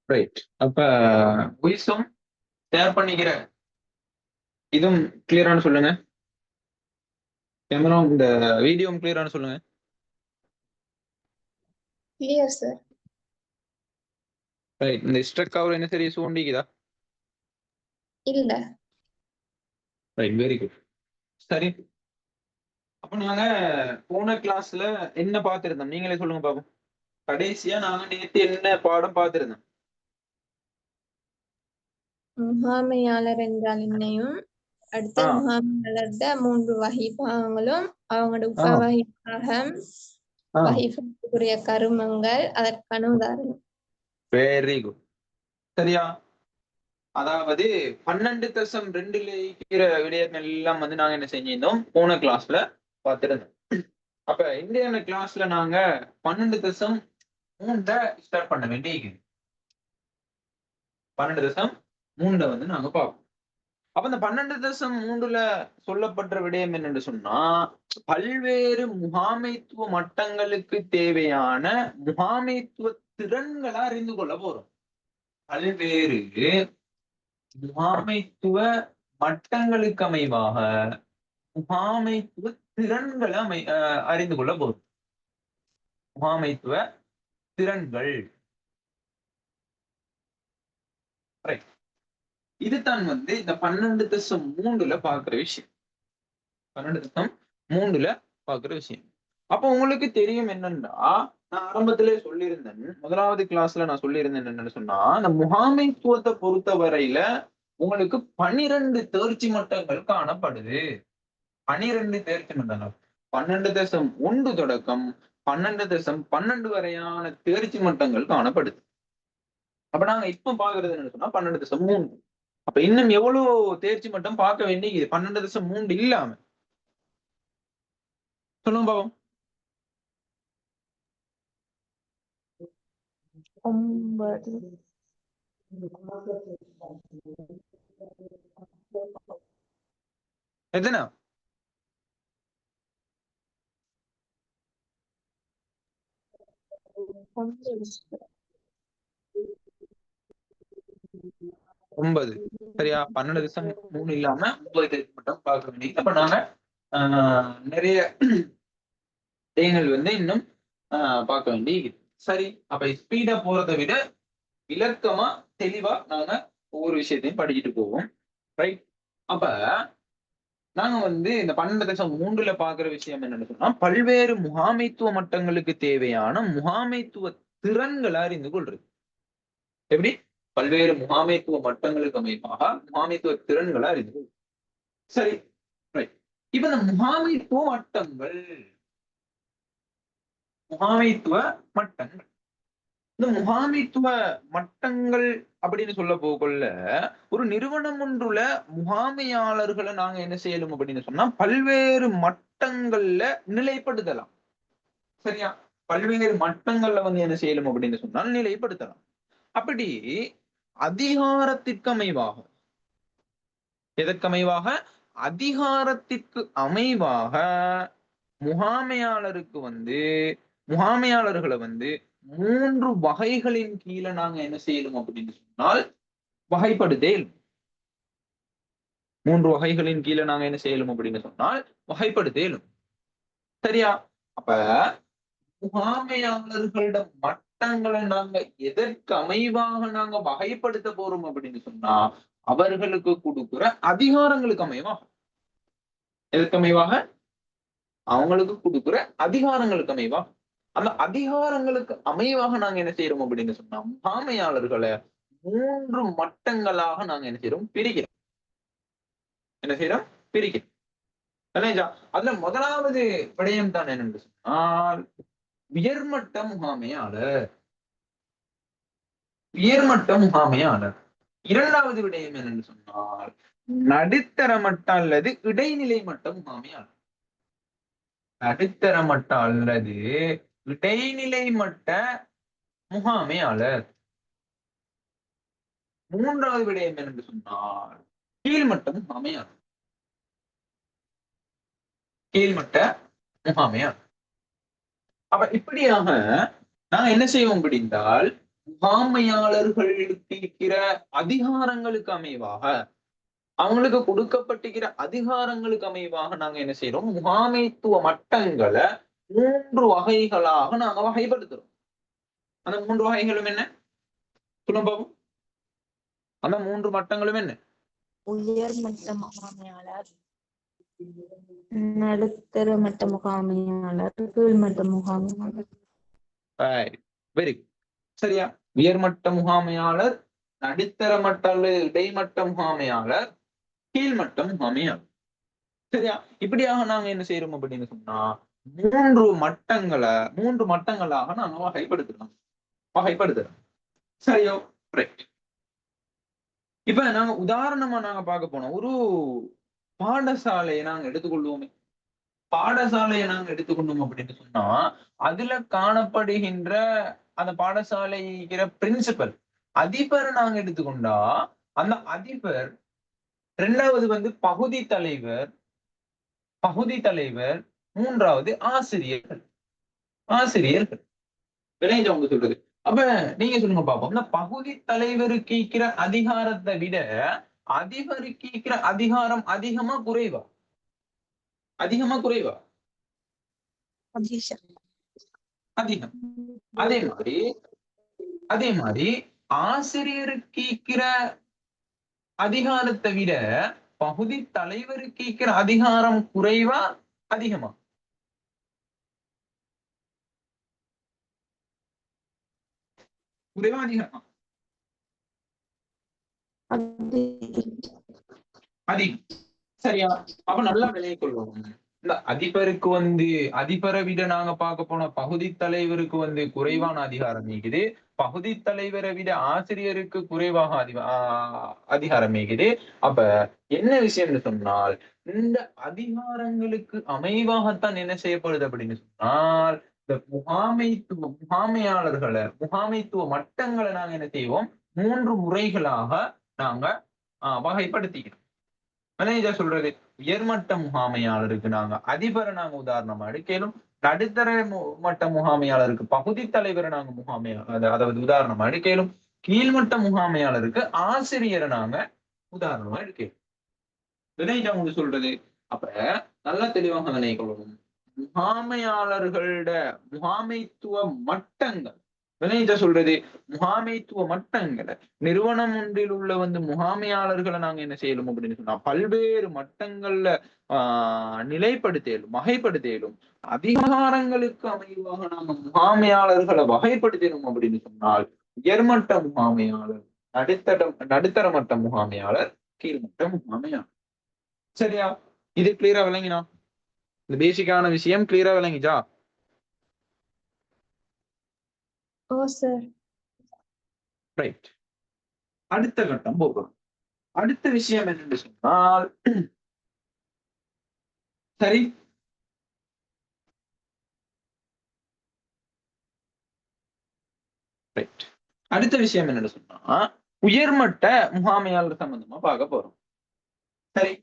Right. அப்ப குயிஸும் share பண்ணிக்கிற இதுவும் கிளியரானு சொல்லுங்க. கேமரா இந்த வீடியோவும் கிளியரானு சொல்லுங்க. Clear sir. ரைட். இந்த ஸ்ட்ரக் ஆகுற என்ன சரி சூண்டிக்குதா? இல்ல. Right, very good. சரி, அப்ப நாங்க போன கிளாஸ்ல என்ன பார்த்திருந்தோம் நீங்களே சொல்லுங்க பாப்போம். கடைசியா நாங்க நேத்து என்ன பாடம் பார்த்திருந்தோம்? முகாமையாளர் என்றால் என்னையும், அடுத்து முகாமையாளர்ட 3 வகை பாகங்களும், அவங்களோட உபவகை பாகம், வகைக்குரிய கருமங்கள், அதற்கான உதாரணம். Very good. சரியா? அதாவது 12.2ல இருக்கிற விடயங்கள் எல்லாம் வந்து நாங்க என்ன செஞ்சிருந்தோம் போன கிளாஸ்ல பார்த்திருந்தோம். அப்ப இந்தியான கிளாஸ்ல நாங்க 12.3 ஸ்டார்ட் பண்ண வேண்டிய 12.3 வந்து நாங்க பார்ப்போம். அப்ப இந்த 12.3ல சொல்லப்பட்ட விடயம் என்னன்னு சொன்னா, பல்வேறு முகாமைத்துவ மட்டங்களுக்கு தேவையான முகாமைத்துவ திறன்களை அறிந்து கொள்ள போறோம். பல்வேறு முகாமைத்துவ மட்டங்களுக்கு அமைவாக முகாமைத்துவ திறன்களை அறிந்து கொள்ள போறோம். முகாமைத்துவ திறன்கள். இதுதான் வந்து இந்த 12.3ல பாக்குற விஷயம். 12.3ல பாக்குற விஷயம். அப்ப உங்களுக்கு தெரியும் என்னன்னா, நான் ஆரம்பத்திலே சொல்லியிருந்தேன், முதலாவது கிளாஸ்ல நான் சொல்லியிருந்தேன் என்னன்னு சொன்னா, அந்த முகாமைத்துவத்தை பொறுத்த வரையில உங்களுக்கு 12 தேர்ச்சி மட்டங்கள் காணப்படுது. 12 தேர்ச்சி மட்டங்கள். 12.1 தொடக்கம் 12.12 வரையான தேர்ச்சி மட்டங்கள் காணப்படுது. அப்ப நாங்க இப்ப பாக்குறது என்னன்னு சொன்னா 12.3. அப்ப இன்னும் எவ்வளவு தேர்ச்சி மட்டம் பார்க்க வேண்டியது 12.3 இல்லாம? சொல்லுங்க பாவம். 9. எத்தனை? 9. சரியா? 12.3 இல்லாம 9 தேர்ச்சி மட்டம் பார்க்க வேண்டியது. அப்ப நாங்க நிறைய தேங்கள் வந்து இன்னும் பார்க்க வேண்டியது. சரி, அப்ப ஸ்பீடா போறதை விட விளக்கமா தெளிவா நாங்க ஒவ்வொரு விஷயத்தையும் படிச்சுட்டு போவோம். ரைட். அப்ப நாங்க வந்து இந்த 12.3ல பாக்குற விஷயம் என்னன்னு சொன்னா, பல்வேறு முகாமைத்துவ மட்டங்களுக்கு தேவையான முகாமைத்துவ திறன்களை அறிந்து கொள்றது. எப்படி? பல்வேறு முகாமைத்துவ மட்டங்களுக்கு அமைப்பாக முகாமைத்துவ திறன்களை அறிந்து கொள்றது. சரி, ரைட். இப்ப இந்த முகாமைத்துவ மட்டங்கள் இந்த முகாமைத்துவ மட்டங்கள் அப்படின்னு சொல்ல போகல, ஒரு நிறுவனம் ஒன்றுல முகாமையாளர்களை நாங்க என்ன செய்யணும் அப்படின்னு சொன்னா, பல்வேறு மட்டங்கள்ல நிலைப்படுத்தலாம். சரியா? பல்வேறு மட்டங்கள்ல வந்து என்ன செய்யணும் அப்படின்னு சொன்னால் நிலைப்படுத்தலாம். அப்படி அதிகாரத்திற்கு அமைவாக, எதற்கு அமைவாக? அதிகாரத்திற்கு அமைவாக முகாமையாளர்களை வந்து 3 வகைகளின் கீழே நாங்க என்ன செய்யணும் அப்படின்னு சொன்னால் வகைப்படுத்தேன். 3 வகைகளின் கீழே நாங்க என்ன செய்யணும் அப்படின்னு சொன்னால் வகைப்படுத்தேலும். சரியா? அப்ப முகாமையாளர்களோட மட்டங்களை நாங்க எதற்கு அமைவாக நாங்க வகைப்படுத்த போறோம் அப்படின்னு சொன்னா, அவர்களுக்கு கொடுக்கிற அதிகாரங்களுக்கு அமைவாக. எதற்கு அமைவாக? அவங்களுக்கு கொடுக்கிற அதிகாரங்களுக்கு அமைவாக. அந்த அதிகாரங்களுக்கு அமைவாக நாங்க என்ன செய்யறோம் அப்படின்னு சொன்னா, முகாமையாளர்களை 3 மட்டங்களாக நாங்க என்ன செய்யறோம்? பிரிக்கிறோம். என்ன செய்யறோம்? பிரிக்கிறோம். அதுல முதலாவது விடயம் தான் என்னன்னு சொன்னால், உயர்மட்ட முகாமையாளர். உயர்மட்ட முகாமையாளர். இரண்டாவது விடயம் என்னன்னு சொன்னால், நடுத்தர மட்ட அல்லது இடைநிலை மட்ட முகாமையாளர். நடுத்தர மட்ட அல்லது இடைநிலை மட்ட முகாமையாளர். மூன்றாவது விடயம் என்று சொன்னால், கீழ்மட்ட முகாமையாளர். கீழ்மட்ட முகாமையாளர். அப்ப இப்படியாக நாங்க என்ன செய்வோம் அப்படின்றால், முகாமையாளர்களுக்கு இருக்கிற அதிகாரங்களுக்கு அமைவாக, அவங்களுக்கு கொடுக்கப்பட்டிருக்கிற அதிகாரங்களுக்கு அமைவாக நாங்க என்ன செய்யறோம், முகாமைத்துவ மட்டங்களை 3 வகைகளாக நாங்க வகைப்படுத்துறோம். அந்த 3 வகைகளும் என்ன சொல்லுங்க பாப்போம். அந்த 3 மட்டங்களும் என்ன? உயர்மட்ட முகாமையாளர், நடுத்தர மட்ட முகாமையாளர், கீழ்மட்ட முகாமையாளர். Very good. சரியா? உயர்மட்ட முகாமையாளர், நடுத்தர மட்ட அல்லது இடைமட்ட முகாமையாளர், கீழ்மட்ட முகாமையாளர். சரியா? இப்படியாக நாங்க என்ன செய்யறோம் அப்படின்னு சொன்னா 3 மட்டங்களாக நாங்க வகைப்படுத்துறோம். சரியோ? ரைட். இப்ப நாங்க உதாரணமா நாங்க பார்க்க போனோம். ஒரு பாடசாலையை நாங்க எடுத்துக்கொள்வோமே. பாடசாலையை நாங்க எடுத்துக்கொண்டோம் அப்படின்னு சொன்னா அதுல காணப்படுகின்ற அந்த பாடசாலைக்கிற பிரின்சிபல் அதிபர் நாங்க எடுத்துக்கொண்டா, அந்த அதிபர் 2வது வந்து பகுதி தலைவர், 3வது ஆசிரியர்கள். விளைஞ்ச அவங்க சொல்றது. அப்ப நீங்க சொல்லுங்க பாப்போம். இந்த பகுதி தலைவருக்கு இருக்கிற அதிகாரத்தை விட அதிபருக்கு இருக்கிற அதிகாரம் அதிகமா குறைவா? அதிகம். அதே மாதிரி ஆசிரியருக்கு இருக்கிற அதிகாரத்தை விட பகுதி தலைவருக்கு இருக்கிற அதிகாரம் குறைவா அதிகமா? குறைவா அதிகமா? அதிகம். சரியா? அப்ப நல்லா விளங்கிக் கொள்வோம். இந்த அதிபரை விட நாங்க பார்க்க போன பகுதி தலைவருக்கு குறைவான அதிகாரம் இருக்குது. பகுதி தலைவரை விட ஆசிரியருக்கு குறைவாக அதிகாரம் இருக்குது. அப்ப என்ன விஷயம்னு சொன்னால், இந்த அதிகாரங்களுக்கு அமைவாகத்தான் என்ன செய்யப்படுது அப்படின்னு சொன்னால், இந்த முகாமைத்துவ மட்டங்களை நாங்க என்ன செய்வோம், 3 முறைகளாக நாங்க வகைப்படுத்திக்கிறோம். மேனேஜர் சொல்றது, உயர்மட்ட முகாமையாளருக்கு நாங்க அதிபரை நாங்க உதாரணமா எடுக்கலும், நடுத்தர மட்ட முகாமையாளருக்கு பகுதி தலைவரை நாங்க அதாவது உதாரணமா எடுக்கலும், கீழ்மட்ட முகாமையாளருக்கு ஆசிரியரை நாங்க உதாரணமா எடுக்கலும். மேனேஜர் அவங்க சொல்றது. அப்ப நல்லா தெளிவாக நினைக்கணும். முகாமையாளர்களோட முகாமைத்துவ மட்டங்கள், மேனேஜர் சொல்றது, முகாமைத்துவ மட்டங்களை நிறுவனம் ஒன்றில் உள்ள முகாமையாளர்களை நாங்க என்ன செய்யலும் அப்படின்னு சொன்னா பல்வேறு மட்டங்கள்ல நிலைப்படுத்தலும் வகைப்படுத்தலும் அதிகாரங்களுக்கு அமைவாக நாங்க முகாமையாளர்களை வகைப்படுத்தணும் அப்படின்னு சொன்னால் உயர்மட்ட முகாமையாளர், நடுத்தர மட்ட முகாமையாளர், கீழ்மட்ட முகாமையாளர். சரியா? இது கிளியரா விளங்கினா? இந்த பேசிக்கான விஷயம் கிளியரா விளங்கிச்சா? ரைட். அடுத்த கட்டம் போகணும். அடுத்த விஷயம் என்னன்னு சொன்னால், சரி, ரைட். அடுத்த விஷயம் என்னன்னு சொன்னா உயர்மட்ட முகாமையாளர் சம்பந்தமா பார்க்க போறோம். சரி,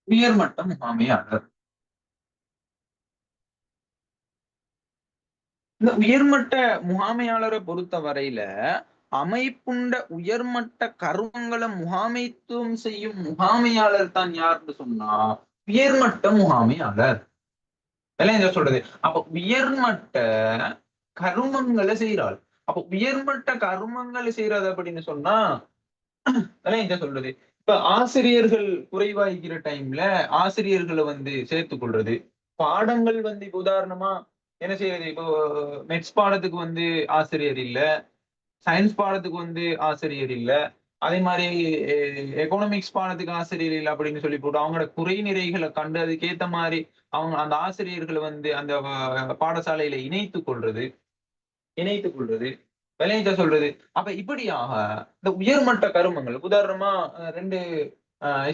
உயர்மட்ட முகாமையாளர். இந்த உயர்மட்ட முகாமையாளரை பொறுத்த வரையில அமைப்புண்ட உயர்மட்ட கருமங்களை முகாமைத்துவம் செய்யும் முகாமையாளர் தான் யாருன்னு சொன்னா உயர்மட்ட முகாமையாளர். எல்லாம் சொல்றது. அப்ப உயர்மட்ட கருமங்களை செய்யறாள். அப்ப உயர்மட்ட கருமங்களை செய்யறது அப்படின்னு சொன்னா அதான் சொல்றது. இப்ப ஆசிரியர்கள் குறைவாய்க்கிற டைம்ல ஆசிரியர்களை சேர்த்துக் கொள்றது. பாடங்கள் இப்ப உதாரணமா என்ன செய்யறது, இப்போ மெட்ஸ் பாடத்துக்கு ஆசிரியர் இல்ல, சயின்ஸ் பாடத்துக்கு ஆசிரியர் இல்ல, அதே மாதிரி எக்கனாமிக்ஸ் பாடத்துக்கு ஆசிரியர் இல்லை அப்படின்னு சொல்லி போட்டு அவங்களோட குறை நிறைகளை கண்டு அதுக்கேத்த மாதிரி அவங்க அந்த ஆசிரியர்களை அந்த பாடசாலையில இணைத்துக் கொள்றது விளையாட்ட சொல்றது. அப்ப இப்படியாக இந்த உயர்மட்ட கருமங்கள் உதாரணமா 2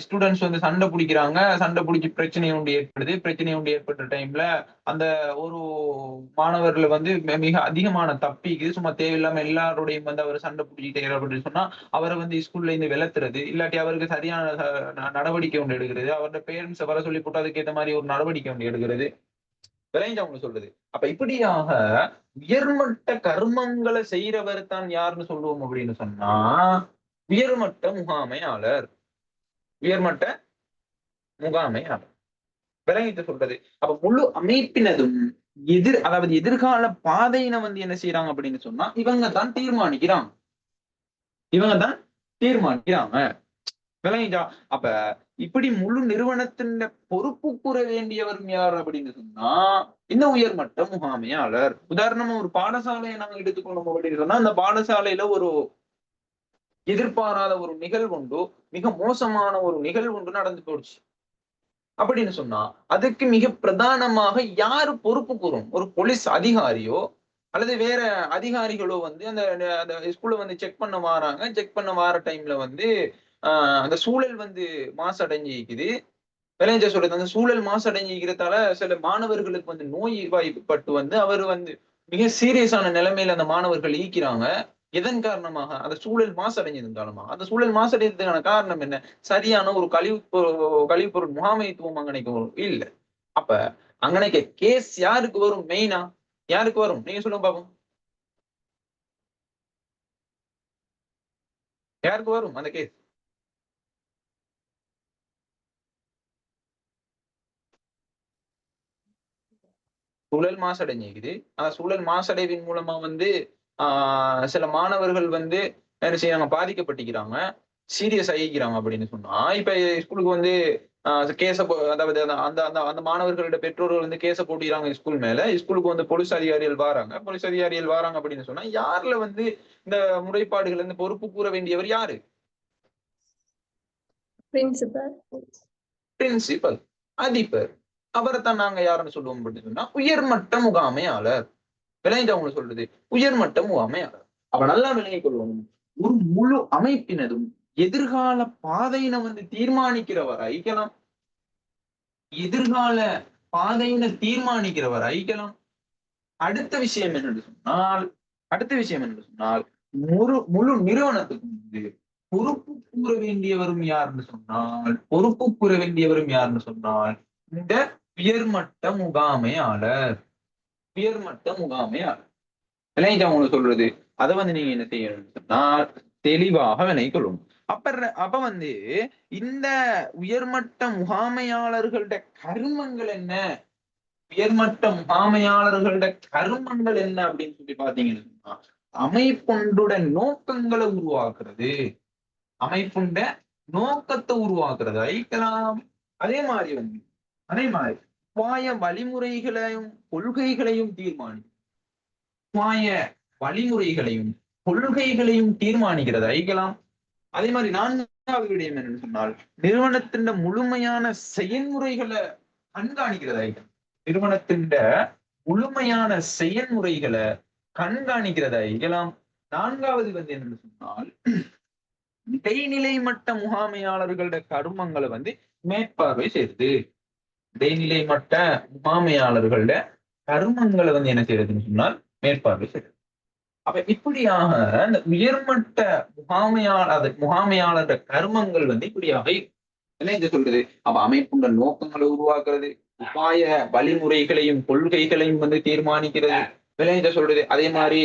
ஸ்டூடெண்ட்ஸ் வந்து சண்டை பிடிக்கிறாங்க, சண்டை பிடிச்சி பிரச்சனை ஒன்று ஏற்படுது. பிரச்சனை ஒன்று ஏற்பட்ட டைம்ல அந்த ஒரு மாணவர்ல வந்து மிக அதிகமான தப்பிக்கு சும்மா தேவையில்லாம எல்லாரோடையும் வந்து அவர் சண்டை பிடிச்சிட்டே அப்படின்னு சொன்னா அவரை வந்து ஸ்கூல்ல இருந்து விலத்துறது, இல்லாட்டி அவருக்கு சரியான நடவடிக்கை ஒன்று எடுக்கிறது, அவரோட பேரண்ட்ஸ் வர சொல்லி போட்டு அதுக்கேற்ற மாதிரி ஒரு நடவடிக்கை ஒன்று எடுக்கிறது. விளைஞ்சு அவங்க சொல்றது. அப்ப இப்படியாக உயர்மட்ட கர்மங்களை செய்யறவர் தான் யாருன்னு சொல்லுவோம் அப்படின்னு சொன்னா உயர்மட்ட முகாமையாளர். உயர்மட்ட முகாமையாளர் விளங்கிட்டு சொல்றது. அப்ப முழு அமைப்பினதும் அதாவது எதிர்கால பாதையினை வந்து என்ன செய்யறாங்க அப்படின்னு சொன்னா இவங்க தான் தீர்மானிக்கிறாங்க. இவங்க தான் தீர்மானிக்கிறாங்க. விளங்கிட்டா? அப்ப இப்படி முழு நிறுவனத்தின் பொறுப்பு கூற வேண்டியவர் யார் அப்படின்னு சொன்னா இந்த உயர்மட்ட முகாமையாளர். உதாரணமா ஒரு பாடசாலையை நாங்க எடுத்துக்கொள்ளணும் அப்படின்னு சொன்னா அந்த பாடசாலையில ஒரு எதிர்பாராத ஒரு நிகழ்வு உண்டு, மிக மோசமான ஒரு நிகழ்வு ஒன்று நடந்து போச்சு அப்படின்னு சொன்னா அதுக்கு மிக பிரதானமாக யாரு பொறுப்பு கூறும்? ஒரு போலீஸ் அதிகாரியோ அல்லது வேற அதிகாரிகளோ வந்து அந்த ஸ்கூல்ல வந்து செக் பண்ண வராங்க. செக் பண்ண வார டைம்ல வந்து அந்த சூழல் வந்து மாசடைஞ்சிக்குது. விளைஞ்ச சொல்றது அந்த சூழல் மாசடைஞ்சிக்கிறதால சில மாணவர்களுக்கு வந்து நோய் வாய்ப்பட்டு வந்து அவர் வந்து மிக சீரியஸான நிலைமையில அந்த மாணவர்கள் ஈக்கிறாங்க. எதன் காரணமாக? அந்த சூழல் மாசடைஞ்சதன் காரணமாக. அந்த சூழல் மாசடைந்ததுக்கான காரணம் என்ன? சரியான ஒரு கழிவுப்பொருள் முகாமைத்துவம் அங்கனைக்கு இல்ல. அப்ப அங்கனைக்கு கேஸ் யாருக்கு வரும்? மெயினா யாருக்கு வரும்? நீங்க சொல்லுங்க பாப்போம். யாருக்கு வரும் அந்த கேஸ்? சூழல் மாசடைஞ்சிக்குது. அந்த சூழல் மாசடைவின் மூலமா வந்து சில மாணவர்கள் வந்து என்ன செய்யறாங்க? பாதிக்கப்பட்டிருக்கிறாங்க, சீரியஸ் ஆகிக்கிறாங்க அப்படின்னு சொன்னா இப்ப ஸ்கூலுக்கு வந்து கேஸ அதாவது அந்த அந்த அந்த மாணவர்களோட பெற்றோர்கள் வந்து கேஸ போட்டிக்கிறாங்க ஸ்கூல் மேல. ஸ்கூலுக்கு வந்து போலீஸ் அதிகாரிகள் வராங்க. போலீஸ் அதிகாரிகள் வராங்க அப்படின்னு சொன்னா யாருல வந்து இந்த முறைப்பாடுகள் வந்து பொறுப்பு கூற வேண்டியவர் யாரு? பிரின்சிபல். பிரின்சிபல், அதிபர். அவரைத்தான் நாங்க யாருன்னு சொல்லுவோம் அப்படின்னு சொன்னா உயர்மட்ட முகாமையாளர். விளைஞ்சு அவங்க சொல்றது உயர்மட்ட முகாமையாளர். அப்ப நல்லா விளங்கிக் கொள்ளணும். ஒரு முழு அமைப்பினதும் எதிர்கால பாதையினை வந்து தீர்மானிக்கிறவர் ஐக்கலாம். எதிர்கால பாதையினை தீர்மானிக்கிறவர் ஐக்கலாம். அடுத்த விஷயம் என்னென்று சொன்னால் முழு நிறுவனத்துக்கு வந்து பொறுப்பு கூற வேண்டியவரும் யாருன்னு சொன்னால் இந்த உயர்மட்ட முகாமையாளர். உயர்மட்ட முகாமையாளர். விளைஞ்சா உங்களுக்கு சொல்றது அதை வந்து நீங்க என்ன செய்யணும்னு சொன்னால் தெளிவாக விளைக்கொள்ளும். அப்ப வந்து இந்த உயர்மட்ட முகாமையாளர்களோட கருமங்கள் என்ன? உயர்மட்ட முகாமையாளர்களோட கருமங்கள் என்ன அப்படின்னு சொல்லி பாத்தீங்கன்னு சொன்னா அமைப்புண்ட நோக்கங்களை உருவாக்குறது. அமைப்புண்ட நோக்கத்தை உருவாக்குறது ஐக்கலாம். அதே மாதிரி வழிமுறைகளையும் கொள்கைகளையும் தீர்மானிக்கிறது ஐக்கலாம். அதே மாதிரி நான்காவது விடயம் என்னன்னு சொன்னால் நிறுவனத்தின் முழுமையான செயல்முறைகளை கண்காணிக்கிறது ஐக்கலாம். நிறுவனத்தின் முழுமையான செயல்முறைகளை கண்காணிக்கிறதா ஐக்கலாம். நான்காவது வந்து என்னன்னு சொன்னால் இடைநிலை மட்ட முகாமையாளர்களோட கருமங்களை வந்து மேற்பார்வை செய்யுது. இடைநிலை மட்ட முகாமையாளர்களோட கருமங்களை வந்து என்ன செய்யறதுன்னு சொன்னால் மேற்பார்வை செய்யுது. அப்ப இப்படியாக இந்த உயர்மட்ட முகாமையாளர் கருமங்கள் வந்து இப்படியாக என்ன சொல்றது? அப்ப அமைப்புள்ள நோக்கங்களை உருவாக்குறது, உபாய வழிமுறைகளையும் கொள்கைகளையும் வந்து தீர்மானிக்கிறது. விளைஞ்ச சொல்றது. அதே மாதிரி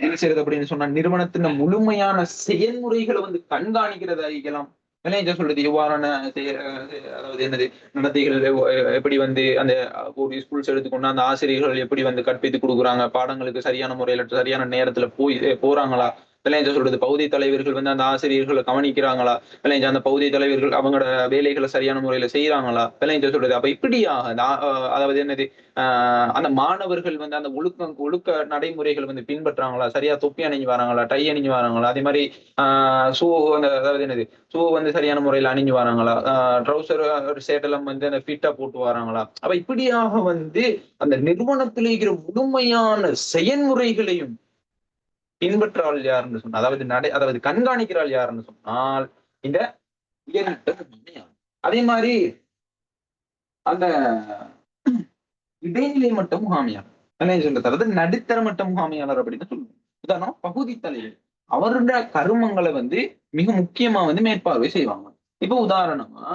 என்ன செய்யறது அப்படின்னு சொன்னா நிறுவனத்தின் முழுமையான செயல்முறைகளை வந்து கண்காணிக்கிறது ஆகிக்கலாம். விளைஞ்ச சொல்றது எவ்வாறான அதாவது என்னது நடத்தைகள் எப்படி வந்து அந்த ஒரு ஸ்கூல்ஸ் எடுத்துக்கொண்டு அந்த ஆசிரியர்கள் எப்படி வந்து கற்பித்து கொடுக்குறாங்க, பாடங்களுக்கு சரியான முறையில சரியான நேரத்துல போறாங்களா? விளைஞ்ச சொல்றது பகுதி தலைவர்கள் வந்து அந்த ஆசிரியர்களை கவனிக்கிறாங்களா? விளைஞ்ச அந்த பகுதி தலைவர்கள் அவங்களோட வேலைகளை சரியான முறையில செய்யறாங்களா? விளைஞ்ச சொல்றது. அப்ப இப்படியாக அதாவது என்னது அந்த மாணவர்கள் வந்து அந்த ஒழுக்க நடைமுறைகள் வந்து பின்பற்றாங்களா? சரியா தொப்பி அணிஞ்சு வராங்களா? டை அணிஞ்சு வராங்களா? அதே மாதிரி ஷூ அதாவது என்னது ஷூ வந்து சரியான முறையில அணிஞ்சு வராங்களா? ட்ரௌசர் சேட்டெல்லாம் வந்து அந்த ஃபிட்டா போட்டு வராங்களா? அப்ப இப்படியாக வந்து அந்த நிறுவனத்தில் இருக்கிற முழுமையான செயல்முறைகளையும் பின்பற்றாள் யாருன்னு சொன்னா, அதாவது கண்காணிக்கிறாள் யாருன்னு சொன்னால் இந்த உயர்மட்ட முகாமையாளர். அதே மாதிரி அந்த இடைநிலை மட்ட முகாமையாளர் சொல்றது, அதாவது நடுத்தர மட்ட முகாமையாளர் அப்படின்னு சொல்லுவோம். உதாரணம் பகுதி தலைவர், அவருடைய கருமங்களை வந்து மிக முக்கியமா வந்து மேற்பார்வை செய்வாங்க. இப்ப உதாரணமா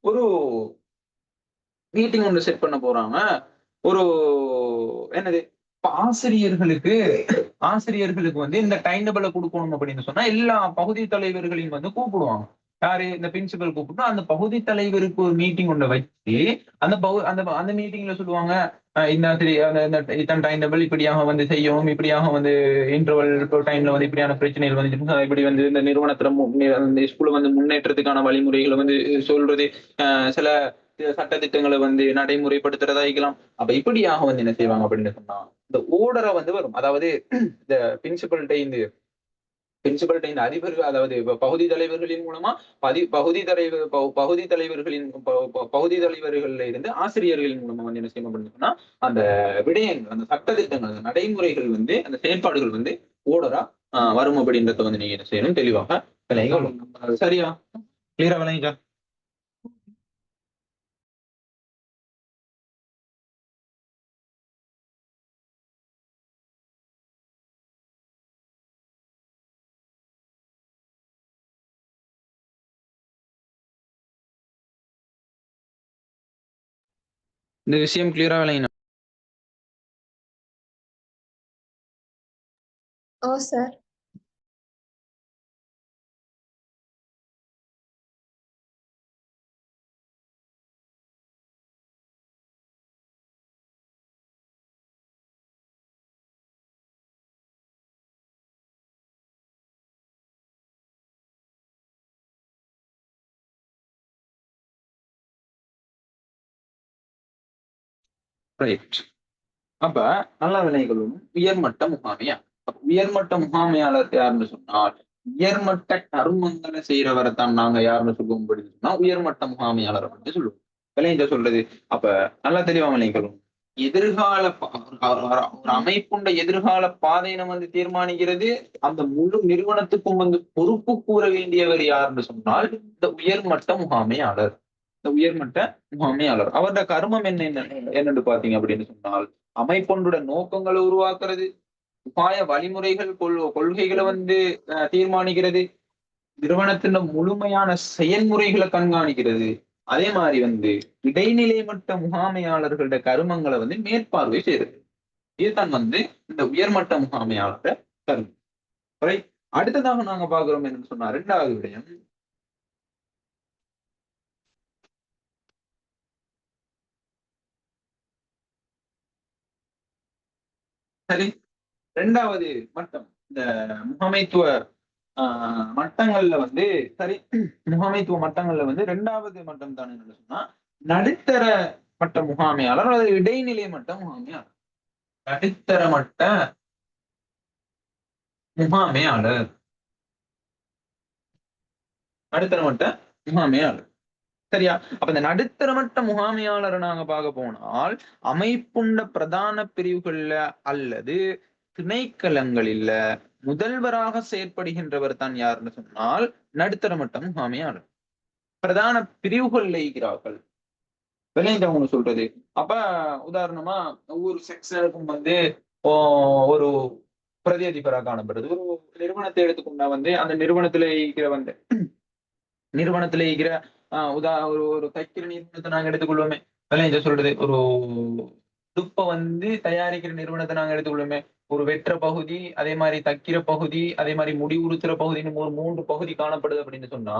ஒரு மீட்டிங் ஒன்று செட் பண்ண போறாங்க. ஒரு என்னது ஆசிரியர்களுக்கு வந்து இந்த டைம் டேபிள கொடுக்கணும் அப்படின்னு சொன்னா எல்லா பகுதி தலைவர்களையும் வந்து கூப்பிடுவாங்க. யாரு? இந்த பிரின்சிபல் கூப்பிட்டு அந்த பகுதி தலைவருக்கு ஒரு மீட்டிங் ஒண்ணு வச்சு அந்த அந்த அந்த மீட்டிங்ல சொல்லுவாங்க, இந்த இத்தனை டைம் டேபிள் இப்படியாக வந்து செய்யணும், இப்படியாக வந்து இன்டர்வல் டைம்ல வந்து இப்படியான பிரச்சனைகள் வந்து இப்படி வந்து இந்த நிறுவனத்துல ஸ்கூல்ல வந்து முன்னேற்றத்துக்கான வழிமுறைகளை வந்து சொல்றது, சில சட்ட திட்டங்களை வந்து நடைமுறைப்படுத்துறதா இருக்கலாம். அப்ப இப்படியாக வந்து என்ன செய்வாங்க அப்படின்னு சொன்னா இந்த ஓர்டரை வந்து வரும். அதாவது இந்த பிரின்சிபல்கிட்ட இந்த அதிபர்கள், அதாவது பகுதி தலைவர்களின் மூலமா பகுதி தலைவர்கள்ல இருந்து ஆசிரியர்களின் மூலமா வந்து என்ன செய்யணும் அப்படின்னு சொன்னா அந்த விடயங்கள், அந்த சட்ட திட்டங்கள், அந்த நடைமுறைகள் வந்து அந்த செயற்பாடுகள் வந்து ஓர்டரா வரும் அப்படின்றத வந்து நீங்க என்ன செய்யணும் தெளிவாக விளங்க. சரியா? கிளியரா விளங்கிச்சா? இந்த விஷயம் கிளியரா விளங்கினா? ஓ சார். ரைட். அப்ப நல்லா விளைவுகளும் உயர்மட்ட முகாமையாளர். உயர்மட்ட முகாமையாளர் யாருன்னு சொன்னால் உயர்மட்ட கருமங்களை செய்யறவரைத்தான் நாங்க யாருன்னு சொல்லுவோம் அப்படின்னு சொன்னா உயர்மட்ட முகாமையாளர் அப்படின்னு சொல்லுவோம். விளைஞ்ச சொல்றது. அப்ப நல்லா தெளிவா விளைவுகளும் எதிர்கால ஒரு அமைப்புண்ட எதிர்கால பாதையை வந்து தீர்மானிக்கிறது. அந்த முழு நிறுவனத்துக்கும் வந்து பொறுப்பு கூற வேண்டியவர் யாருன்னு சொன்னால் இந்த உயர்மட்ட முகாமையாளர். இந்த உயர்மட்ட முகாமையாளர் அவருடைய கர்மம் என்னன்னு பாத்தீங்க அப்படின்னு சொன்னால் அமைப்பொன்றோட நோக்கங்களை உருவாக்குறது, உபாய வழிமுறைகள் கொள்கைகளை வந்து தீர்மானிக்கிறது, நிறுவனத்தின் முழுமையான செயல்முறைகளை கண்காணிக்கிறது. அதே மாதிரி வந்து இடைநிலை மட்ட முகாமையாளர்களோட கருமங்களை வந்து மேற்பார்வை செய்யறது. இதுதான் வந்து இந்த உயர்மட்ட முகாமையாளர் கருமம். அடுத்ததாக நாங்க பாக்குறோம் என்னன்னு சொன்னா இரண்டாவது விடயம் சரி. இரண்டாவது மட்டம் இந்த முகாமைத்துவ மட்டங்கள்ல வந்து சரி, முகாமைத்துவ மட்டங்கள்ல வந்து இரண்டாவது மட்டம் தான் என்ன சொன்னா நடுத்தர மட்ட முகாமையாளர் அல்லது இடைநிலை மட்ட முகாமையாளர். நடுத்தர மட்ட முகாமையாளர், நடுத்தர மட்ட முகாமையாளர். சரியா? அப்ப இந்த நடுத்தர மட்ட முகாமையாளரை நாங்க பார்க்க போனால் அமைப்புண்ட பிரதான பிரிவுகள்ல அல்லது திணைக்களங்களில் முதல்வராக செயற்படுகின்றவர் தான் யாருன்னு சொன்னால் நடுத்தர மட்ட முகாமையாளர். பிரதான பிரிவுகள்ல இருக்கிறார்கள் விளைந்தவங்க சொல்றது. அப்ப உதாரணமா ஒவ்வொரு செக்ஷனுக்கும் வந்து ஒரு பிரதி அதிபராக காணப்படுறது. ஒரு நிறுவனத்தை எடுத்துக்கொண்டா வந்து அந்த நிறுவனத்துல இருக்கிற ஒரு தைக்கிற நிறுவனத்தை நாங்க எடுத்துக்கொள்வோமே. விளைஞ்ச சொல்றது. ஒரு துப்பை வந்து தயாரிக்கிற நிறுவனத்தை நாங்க எடுத்துக்கொள்ளுமே. ஒரு வெற்ற பகுதி, அதே மாதிரி தைக்கிற பகுதி, அதே மாதிரி முடிவுறுத்துற பகுதின்னு ஒரு 3 பகுதி காணப்படுது அப்படின்னு சொன்னா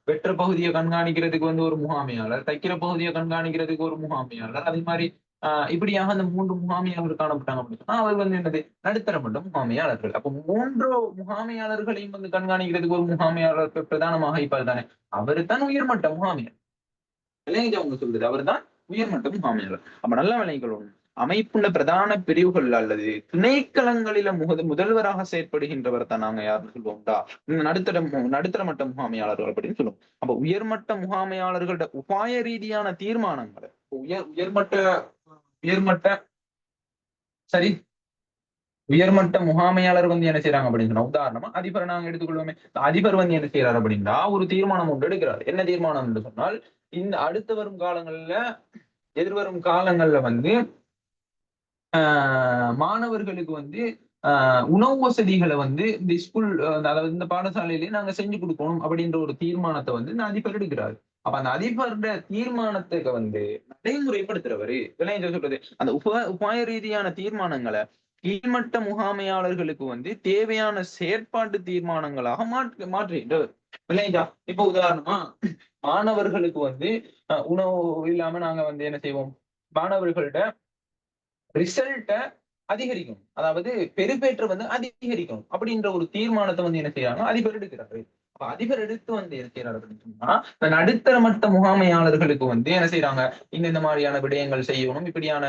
வெற்ற பகுதியை கண்காணிக்கிறதுக்கு வந்து ஒரு முகாமையாளர், தைக்கிற பகுதியை கண்காணிக்கிறதுக்கு ஒரு முகாமையாளர், அதே மாதிரி இப்படியாக அந்த 3 முகாமையாளர் காணப்பட்டாங்க அப்படின்னு சொன்னா அவர் வந்து என்னது நடுத்தர மட்ட முகாமையாளர்கள். அப்ப 3 முகாமையாளர்களையும் வந்து கண்காணிக்கிறதுக்கு ஒரு முகாமையாளர் பிரதானமாக இருப்பார் தானே, அவரு தான் உயர்மட்ட முகாமையாளர். விளைஞ்ச அவங்க சொல்றது அவர் தான் உயர்மட்ட முகாமையாளர். அப்ப நல்லா விளைக்கணும். அமைப்புள்ள பிரதான பிரிவுகள் அல்லது திணைக்களங்களில முதல்வராக செயற்படுகின்றவர் தான் நாங்க யாருன்னு சொல்லுவோம்டா இந்த நடுத்தர மட்ட முகாமையாளர்கள் அப்படின்னு சொல்லுவோம். அப்ப உயர்மட்ட முகாமையாளர்களோட உபாய ரீதியான தீர்மானங்களை உயர்மட்ட சரி உயர்மட்ட முகாமையாளர் வந்து என்ன செய்யறாங்க அப்படின்னு சொன்னா, உதாரணமா அதிபரை நாங்க எடுத்துக்கொள்வோமே. அதிபர் வந்து என்ன செய்யறாரு அப்படின்னா, ஒரு தீர்மானம் ஒன்று எடுக்கிறார். என்ன தீர்மானம் என்று சொன்னால், இந்த அடுத்து வரும் காலங்கள்ல, எதிர்வரும் காலங்கள்ல வந்து மாணவர்களுக்கு வந்து உணவு வசதிகளை வந்து இந்த ஸ்கூல், அதாவது இந்த பாடசாலையிலேயே நாங்க செஞ்சு கொடுக்கணும் அப்படின்ற ஒரு தீர்மானத்தை வந்து இந்த அதிபர் எடுக்கிறாரு. அப்ப அந்த அதிபருடைய தீர்மானத்துக்கு வந்து நடைமுறைப்படுத்துறவரு, இதெல்லாம் என்ன சொல்றது, அந்த உபாய ரீதியான தீர்மானங்களை கீழ்மட்ட முகாமையாளர்களுக்கு வந்து தேவையான செயற்பாட்டு தீர்மானங்களாக மாற்றுகின்றவர். இல்லைங்களா? இப்ப உதாரணமா மாணவர்களுக்கு வந்து உணவு இல்லாம நாங்க வந்து என்ன செய்வோம், மாணவர்கள்ட்ட ரிசல்ட்ட அதிகரிக்கணும். அதாவது பெறுபேற்று வந்து அதிகரிக்கணும். அப்படின்ற ஒரு தீர்மானத்தை வந்து என்ன செய்யறாங்க, அதிபர் எடுக்கிறாரு. அப்ப அதிபர் எடுத்து வந்து என்ன செய்யறாரு அப்படின்னு சொன்னா, இந்த நடுத்தர மட்ட முகாமையாளர்களுக்கு வந்து என்ன செய்யறாங்க, இந்த மாதிரியான விடயங்கள் செய்யணும். இப்படியான